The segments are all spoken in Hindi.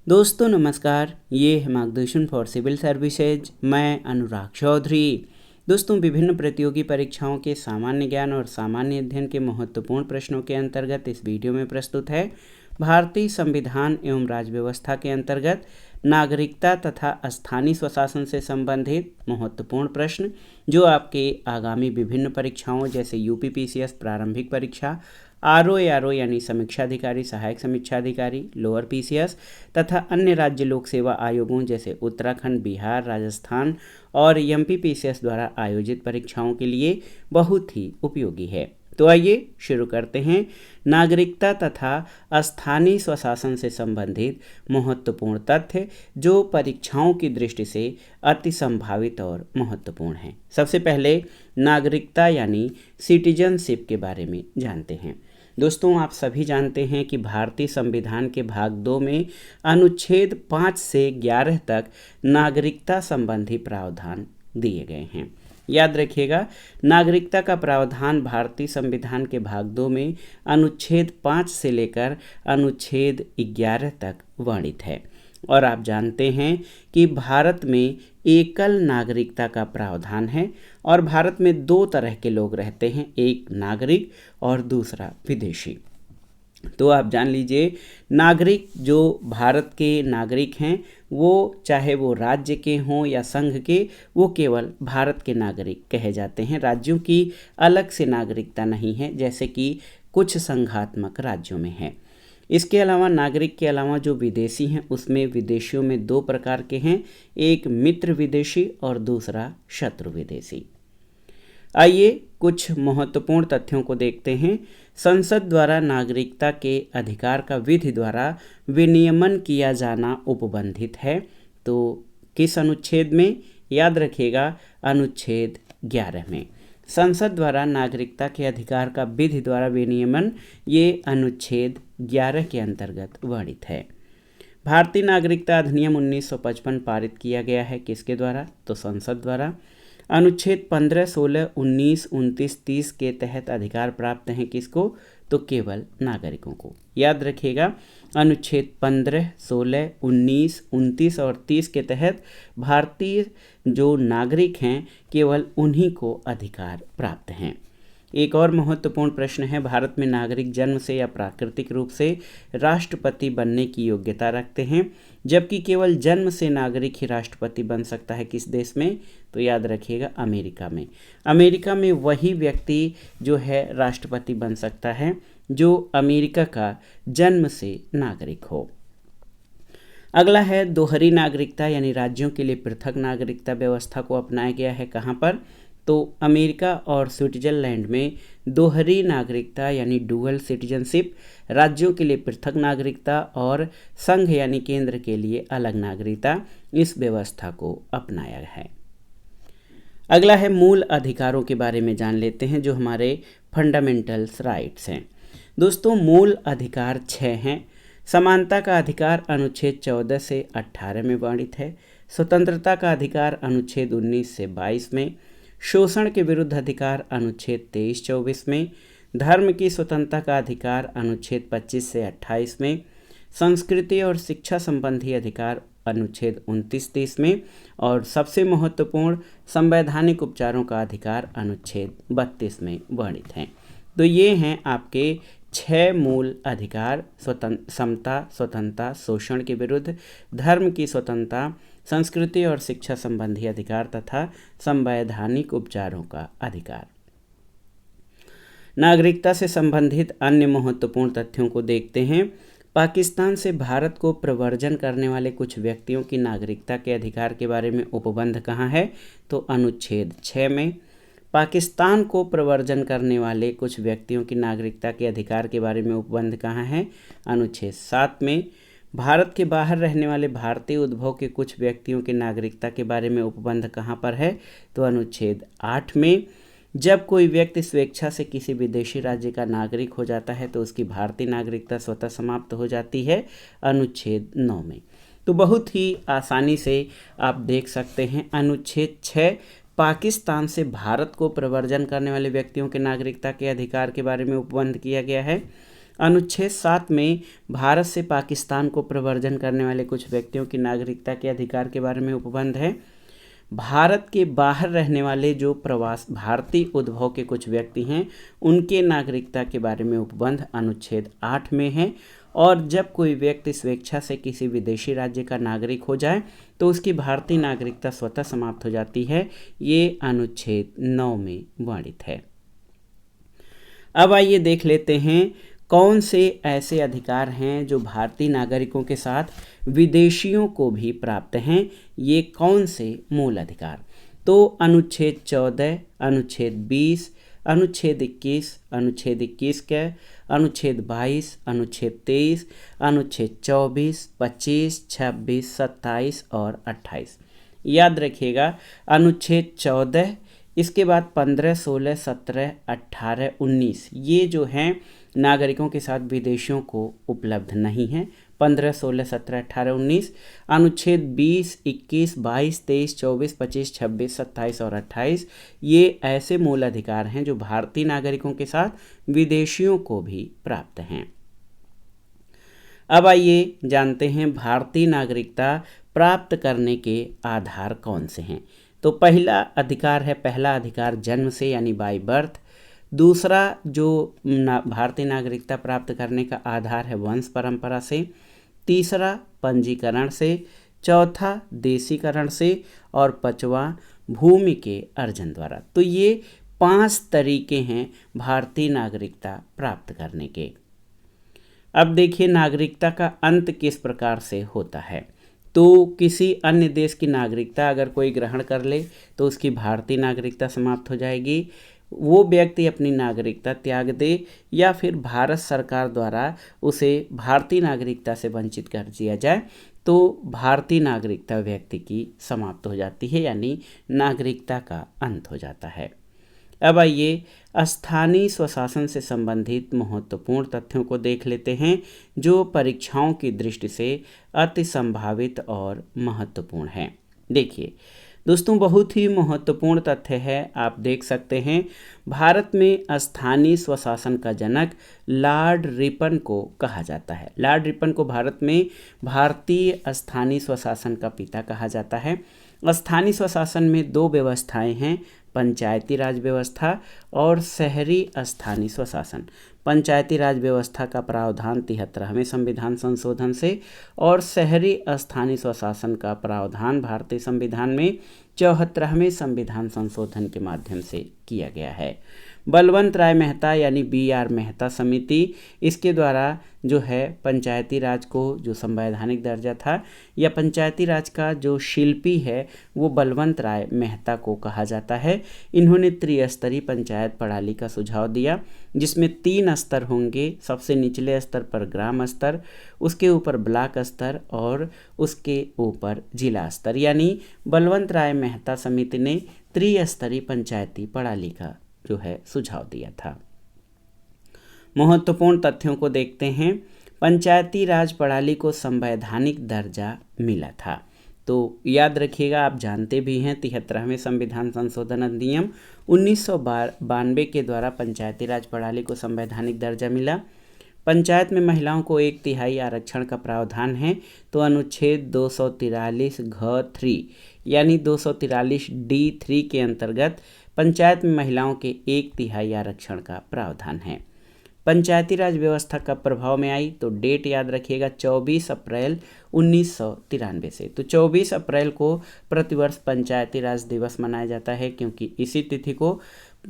दोस्तों नमस्कार, ये है मार्गदर्शन फॉर सिविल सर्विसेज। मैं अनुराग चौधरी। दोस्तों, विभिन्न प्रतियोगी परीक्षाओं के सामान्य ज्ञान और सामान्य अध्ययन के महत्वपूर्ण प्रश्नों के अंतर्गत इस वीडियो में प्रस्तुत है भारतीय संविधान एवं राज्य व्यवस्था के अंतर्गत नागरिकता तथा स्थानीय स्वशासन से संबंधित महत्वपूर्ण प्रश्न, जो आपके आगामी विभिन्न परीक्षाओं जैसे यूपीपीसीएस प्रारंभिक परीक्षा, आरओ यानी समीक्षा अधिकारी, सहायक समीक्षा अधिकारी, लोअर पीसीएस तथा अन्य राज्य लोक सेवा आयोगों जैसे उत्तराखंड, बिहार, राजस्थान और एमपीपीसीएस द्वारा आयोजित परीक्षाओं के लिए बहुत ही उपयोगी है। तो आइए शुरू करते हैं नागरिकता तथा स्थानीय स्वशासन से संबंधित महत्वपूर्ण तथ्य, जो परीक्षाओं की दृष्टि से अति संभावित और महत्वपूर्ण हैं। सबसे पहले नागरिकता यानी सिटीजनशिप के बारे में जानते हैं। दोस्तों, आप सभी जानते हैं कि भारतीय संविधान के भाग 2 में अनुच्छेद 5 से 11 तक नागरिकता संबंधी प्रावधान दिए गए हैं। याद रखिएगा, नागरिकता का प्रावधान भारतीय संविधान के भाग 2 में अनुच्छेद 5 से लेकर अनुच्छेद 11 तक वर्णित है। और आप जानते हैं कि भारत में एकल नागरिकता का प्रावधान है और भारत में दो तरह के लोग रहते हैं, एक नागरिक और दूसरा विदेशी। तो आप जान लीजिए, नागरिक जो भारत के नागरिक हैं, वो चाहे वो राज्य के हों या संघ के, वो केवल भारत के नागरिक कहे जाते हैं। राज्यों की अलग से नागरिकता नहीं है, जैसे कि कुछ संघात्मक राज्यों में है। इसके अलावा नागरिक के अलावा जो विदेशी हैं, उसमें विदेशियों में दो प्रकार के हैं, एक मित्र विदेशी और दूसरा शत्रु विदेशी। आइए कुछ महत्वपूर्ण तथ्यों को देखते हैं। संसद द्वारा नागरिकता के अधिकार का विधि द्वारा विनियमन किया जाना उपबंधित है। तो किस अनुच्छेद में? याद रखिएगा, अनुच्छेद 11 में। संसद द्वारा नागरिकता के अधिकार का विधि द्वारा विनियमन, ये अनुच्छेद 11 के अंतर्गत वर्णित है। भारतीय नागरिकता अधिनियम 1955 पारित किया गया है, किसके द्वारा? तो संसद द्वारा। अनुच्छेद 15, 16, 19, 29, 30 के तहत अधिकार प्राप्त हैं किसको? तो केवल नागरिकों को। याद रखिएगा, अनुच्छेद 15, 16, 19, 29 और 30 के तहत भारतीय जो नागरिक हैं, केवल उन्हीं को अधिकार प्राप्त हैं। एक और महत्वपूर्ण प्रश्न है, भारत में नागरिक जन्म से या प्राकृतिक रूप से राष्ट्रपति बनने की योग्यता रखते हैं, जबकि केवल जन्म से नागरिक ही राष्ट्रपति बन सकता है। किस देश में? तो याद रखिएगा, अमेरिका में। अमेरिका में वही व्यक्ति जो है राष्ट्रपति बन सकता है जो अमेरिका का जन्म से नागरिक हो। अगला है दोहरी नागरिकता, यानी राज्यों के लिए पृथक नागरिकता व्यवस्था को अपनाया गया है। कहाँ पर? तो अमेरिका और स्विट्जरलैंड में दोहरी नागरिकता यानी डुअल सिटीजनशिप, राज्यों के लिए पृथक नागरिकता और संघ यानी केंद्र के लिए अलग नागरिकता, इस व्यवस्था को अपनाया है। अगला है मूल अधिकारों के बारे में जान लेते हैं, जो हमारे फंडामेंटल्स राइट्स हैं। दोस्तों, मूल अधिकार 6 हैं। समानता का अधिकार अनुच्छेद 14 से 18 में वर्णित है। स्वतंत्रता का अधिकार अनुच्छेद 19 से 22 में। शोषण के विरुद्ध अधिकार अनुच्छेद 23-24 में। धर्म की स्वतंत्रता का अधिकार अनुच्छेद 25 से 28 में। संस्कृति और शिक्षा संबंधी अधिकार अनुच्छेद 29-30 में। और सबसे महत्वपूर्ण संवैधानिक उपचारों का अधिकार अनुच्छेद 32 में वर्णित हैं। तो ये हैं आपके 6 मूल अधिकार: समता, स्वतंत्रता, शोषण के विरुद्ध, धर्म की स्वतंत्रता, संस्कृति और शिक्षा संबंधी अधिकार तथा संवैधानिक उपचारों का अधिकार। नागरिकता से संबंधित अन्य महत्वपूर्ण तथ्यों को देखते हैं। पाकिस्तान से भारत को प्रव्रजन करने वाले कुछ व्यक्तियों की नागरिकता के अधिकार के बारे में उपबंध कहाँ है? तो अनुच्छेद 6 में। पाकिस्तान को प्रव्रजन करने वाले कुछ व्यक्तियों की नागरिकता के अधिकार के बारे में उपबंध कहाँ है? अनुच्छेद 7 में। भारत के बाहर रहने वाले भारतीय उद्भव के कुछ व्यक्तियों की नागरिकता के बारे में उपबंध कहाँ पर है? तो अनुच्छेद 8 में। जब कोई व्यक्ति स्वेच्छा से किसी विदेशी राज्य का नागरिक हो जाता है तो उसकी भारतीय नागरिकता स्वतः समाप्त हो जाती है, अनुच्छेद 9 में। तो बहुत ही आसानी से आप देख सकते हैं, अनुच्छेद 6 पाकिस्तान से भारत को प्रव्रजन करने वाले व्यक्तियों के नागरिकता के अधिकार के बारे में उपबंध किया गया है। अनुच्छेद 7 में भारत से पाकिस्तान को प्रव्रजन करने वाले कुछ व्यक्तियों की नागरिकता के अधिकार के बारे में उपबंध है। भारत के बाहर रहने वाले जो प्रवास भारतीय उद्भव के कुछ व्यक्ति हैं उनके नागरिकता के बारे में उपबंध अनुच्छेद 8 में है। और जब कोई व्यक्ति स्वेच्छा से किसी विदेशी राज्य का नागरिक हो जाए तो उसकी भारतीय नागरिकता स्वतः समाप्त हो जाती है, ये अनुच्छेद 9 में वर्णित है। अब आइए देख लेते हैं कौन से ऐसे अधिकार हैं जो भारतीय नागरिकों के साथ विदेशियों को भी प्राप्त हैं। ये कौन से मूल अधिकार? तो अनुच्छेद 14, अनुच्छेद 20, अनुच्छेद 21, अनुच्छेद 21 के, अनुच्छेद 22, अनुच्छेद 23, अनुच्छेद 24, 25, 26, 27 और 28। याद रखिएगा, अनुच्छेद 14, इसके बाद 15, 16, 17, 18, 19 ये जो हैं नागरिकों के साथ विदेशियों को उपलब्ध नहीं है। 15, 16, 17, 18, 19। अनुच्छेद 20, 21, 22, 23, 24, 25, 26, 27 और 28 ये ऐसे मूल अधिकार हैं जो भारतीय नागरिकों के साथ विदेशियों को भी प्राप्त हैं। अब आइए जानते हैं भारतीय नागरिकता प्राप्त करने के आधार कौन से हैं। तो पहला अधिकार जन्म से यानी बाय बर्थ। दूसरा जो भारतीय नागरिकता प्राप्त करने का आधार है वंश परंपरा से। तीसरा पंजीकरण से। चौथा देशीकरण से। और पांचवा भूमि के अर्जन द्वारा। तो ये 5 तरीके हैं भारतीय नागरिकता प्राप्त करने के। अब देखिए नागरिकता का अंत किस प्रकार से होता है। तो किसी अन्य देश की नागरिकता अगर कोई ग्रहण कर ले तो उसकी भारतीय नागरिकता समाप्त हो जाएगी। वो व्यक्ति अपनी नागरिकता त्याग दे या फिर भारत सरकार द्वारा उसे भारतीय नागरिकता से वंचित कर दिया जाए तो भारतीय नागरिकता व्यक्ति की समाप्त हो जाती है, यानी नागरिकता का अंत हो जाता है। अब आइए स्थानीय स्वशासन से संबंधित महत्वपूर्ण तथ्यों को देख लेते हैं जो परीक्षाओं की दृष्टि से अति संभावित और महत्वपूर्ण हैं। देखिए दोस्तों, बहुत ही महत्वपूर्ण तथ्य है। आप देख सकते हैं भारत में स्थानीय स्वशासन का जनक लॉर्ड रिपन को कहा जाता है। लॉर्ड रिपन को भारत में भारतीय स्थानीय स्वशासन का पिता कहा जाता है। स्थानीय स्वशासन में 2 व्यवस्थाएं हैं, पंचायती राज व्यवस्था और शहरी स्थानीय स्वशासन। पंचायती राज व्यवस्था का प्रावधान 73वें संविधान संशोधन से और शहरी स्थानीय स्वशासन का प्रावधान भारतीय संविधान में 74वें संविधान संशोधन के माध्यम से किया गया है। बलवंत राय मेहता यानी BR मेहता समिति, इसके द्वारा जो है पंचायती राज को जो संवैधानिक दर्जा था या पंचायती राज का जो शिल्पी है वो बलवंत राय मेहता को कहा जाता है। इन्होंने त्रिस्तरीय पंचायत प्रणाली का सुझाव दिया जिसमें 3 स्तर होंगे। सबसे निचले स्तर पर ग्राम स्तर, उसके ऊपर ब्लॉक स्तर और उसके ऊपर जिला स्तर, यानी बलवंत राय मेहता समिति ने त्रिस्तरीय पंचायती प्रणाली का जो है सुझाव दिया था। महत्वपूर्ण तथ्यों को देखते हैं। पंचायती राज प्रणाली को संवैधानिक दर्जा मिला था। तो याद रखिएगा, आप जानते भी हैं 73वें संविधान संशोधन अधिनियम 1992 के द्वारा पंचायती राज प्रणाली को संवैधानिक दर्जा मिला। पंचायत में महिलाओं को 1/3 आरक्षण का प्रावधान है। तो अनुच्छेद 243 घ 3 यानी 243 D3 के अंतर्गत पंचायत में महिलाओं के 1/3 आरक्षण का प्रावधान है। पंचायती राज व्यवस्था कब प्रभाव में आई? तो डेट याद रखिएगा 24 अप्रैल 1993 से। तो 24 अप्रैल को प्रतिवर्ष पंचायती राज दिवस मनाया जाता है क्योंकि इसी तिथि को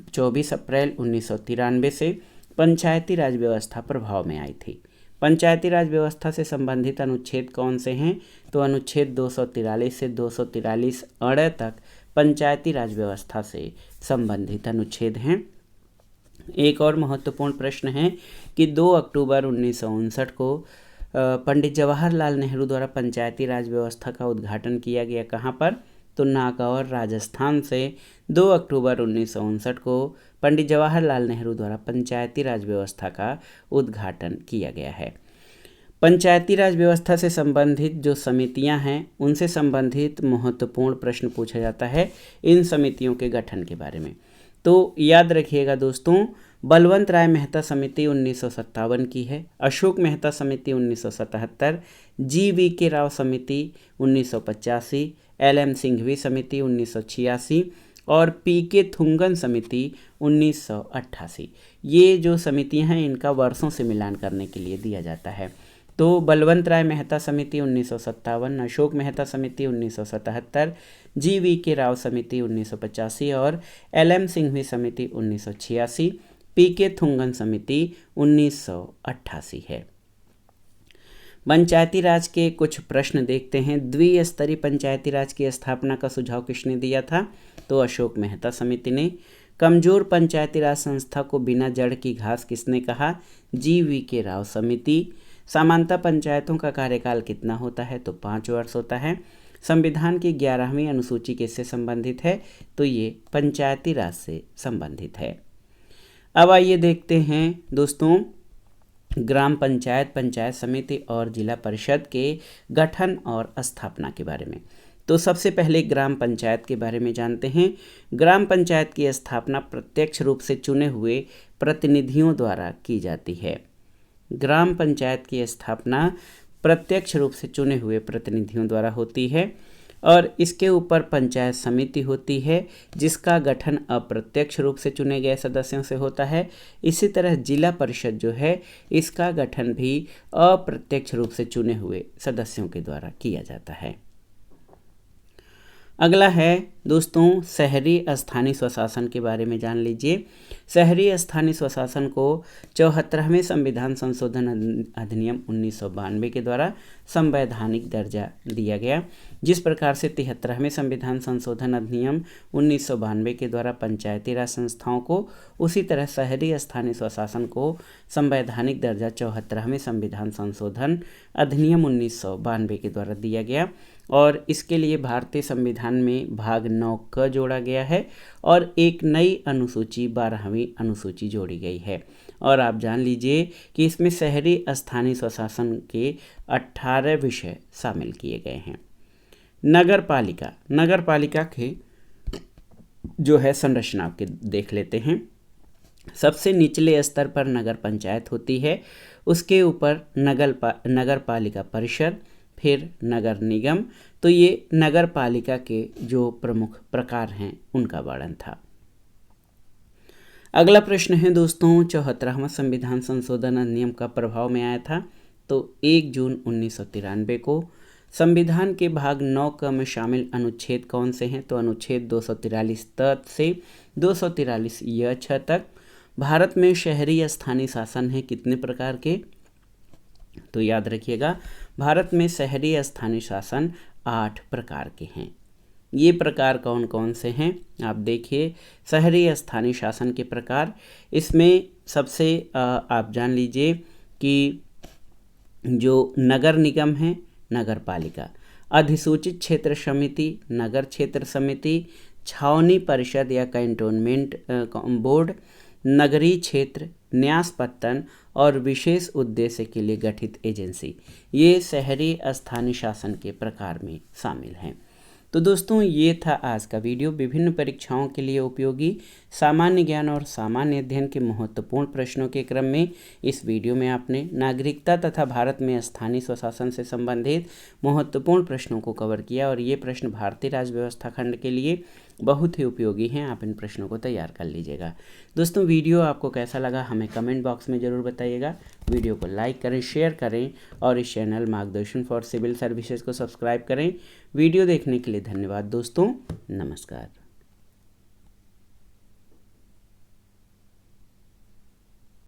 24 अप्रैल 1993 से पंचायती राज व्यवस्था प्रभाव में आई थी। पंचायती राज व्यवस्था से संबंधित अनुच्छेद कौन से हैं? तो अनुच्छेद 243 से 243 अड़ तक पंचायती राज व्यवस्था से संबंधित अनुच्छेद हैं। एक और महत्वपूर्ण प्रश्न है कि 2 अक्टूबर 1959 को पंडित जवाहरलाल नेहरू द्वारा पंचायती राज व्यवस्था का उद्घाटन किया गया। कहाँ पर? तो नागौर राजस्थान से 2 अक्टूबर 1959 को पंडित जवाहरलाल नेहरू द्वारा पंचायती राज व्यवस्था का उद्घाटन किया गया है। पंचायती राज व्यवस्था से संबंधित जो समितियां हैं उनसे संबंधित महत्वपूर्ण प्रश्न पूछा जाता है इन समितियों के गठन के बारे में। तो याद रखिएगा दोस्तों, बलवंत राय मेहता समिति 1957 की है, अशोक मेहता समिति 1977, GV राव समिति 1985, LM सिंघवी समिति 1986 और PK थुंगन समिति 1988। ये जो समितियां हैं इनका वर्षों से मिलान करने के लिए दिया जाता है। तो बलवंत राय मेहता समिति 1957, अशोक मेहता समिति 1977, GV राव समिति 1985 और LM सिंघवी समिति 1986, PK थुंगन समिति 1988 है। पंचायती राज के कुछ प्रश्न देखते हैं। द्विस्तरीय पंचायती राज की स्थापना का सुझाव किसने दिया था? तो अशोक मेहता समिति ने। कमजोर पंचायती राज संस्था को बिना जड़ की घास किसने कहा? GV राव समिति। समानता पंचायतों का कार्यकाल कितना होता है? तो 5 वर्ष होता है। संविधान की 11वीं अनुसूची किससे संबंधित है? तो ये पंचायती राज से संबंधित है। अब आइए देखते हैं दोस्तों ग्राम पंचायत, पंचायत समिति और जिला परिषद के गठन और स्थापना के बारे में। तो सबसे पहले ग्राम पंचायत के बारे में जानते हैं। ग्राम पंचायत की स्थापना प्रत्यक्ष रूप से चुने हुए प्रतिनिधियों द्वारा की जाती है। ग्राम पंचायत की स्थापना प्रत्यक्ष रूप से चुने हुए प्रतिनिधियों द्वारा होती है और इसके ऊपर पंचायत समिति होती है जिसका गठन अप्रत्यक्ष रूप से चुने गए सदस्यों से होता है। इसी तरह जिला परिषद जो है इसका गठन भी अप्रत्यक्ष रूप से चुने हुए सदस्यों के द्वारा किया जाता है। अगला है दोस्तों शहरी स्थानीय स्वशासन के बारे में जान लीजिए। शहरी स्थानीय स्वशासन को 74वें संविधान संशोधन अधिनियम 1992 के द्वारा संवैधानिक दर्जा दिया गया। जिस प्रकार से 73वें संविधान संशोधन अधिनियम 1992 के द्वारा पंचायती राज संस्थाओं को, उसी तरह शहरी स्थानीय स्वशासन को संवैधानिक दर्जा 74वें संविधान संशोधन अधिनियम 1992 के द्वारा दिया गया और इसके लिए भारतीय संविधान में भाग 9 क जोड़ा गया है और एक नई अनुसूची 12वीं अनुसूची जोड़ी गई है। और आप जान लीजिए कि इसमें शहरी स्थानीय स्वशासन के 18 विषय शामिल किए गए हैं। नगर पालिका, नगर पालिका के जो है संरचना के देख लेते हैं। सबसे निचले स्तर पर नगर पंचायत होती है, उसके ऊपर नगर पालिका परिषद, फिर नगर निगम। तो ये नगर पालिका के जो प्रमुख प्रकार हैं उनका वर्णन था। अगला प्रश्न है दोस्तों 74वां संविधान संशोधन अधिनियम का प्रभाव में आया था? तो 1 जून 1993 को। संविधान के भाग 9 क में शामिल अनुच्छेद कौन से हैं? तो अनुच्छेद 243 त से 243 य 6 तक। भारत में शहरी स्थानीय शासन है कितने प्रकार के? तो याद रखिएगा भारत में शहरी स्थानीय शासन 8 प्रकार के हैं। ये प्रकार कौन कौन से हैं? आप देखिए शहरी स्थानीय शासन के प्रकार, इसमें सबसे आप जान लीजिए कि जो नगर निगम है, नगर पालिका, अधिसूचित क्षेत्र समिति, नगर क्षेत्र समिति, छावनी परिषद या कैंटोनमेंट बोर्ड, नगरीय क्षेत्र, न्यास पत्तन और विशेष उद्देश्य के लिए गठित एजेंसी, ये शहरी स्थानीय शासन के प्रकार में शामिल हैं। तो दोस्तों ये था आज का वीडियो। विभिन्न परीक्षाओं के लिए उपयोगी सामान्य ज्ञान और सामान्य अध्ययन के महत्वपूर्ण प्रश्नों के क्रम में इस वीडियो में आपने नागरिकता तथा भारत में स्थानीय स्वशासन से संबंधित महत्वपूर्ण प्रश्नों को कवर किया और ये प्रश्न भारतीय राज्य व्यवस्था खंड के लिए बहुत ही उपयोगी हैं। आप इन प्रश्नों को तैयार कर लीजिएगा। दोस्तों वीडियो आपको कैसा लगा हमें कमेंट बॉक्स में ज़रूर बताइएगा। वीडियो को लाइक करें, शेयर करें और इस चैनल मार्गदर्शन फॉर सिविल सर्विसेज को सब्सक्राइब करें। वीडियो देखने के लिए धन्यवाद दोस्तों। नमस्कार।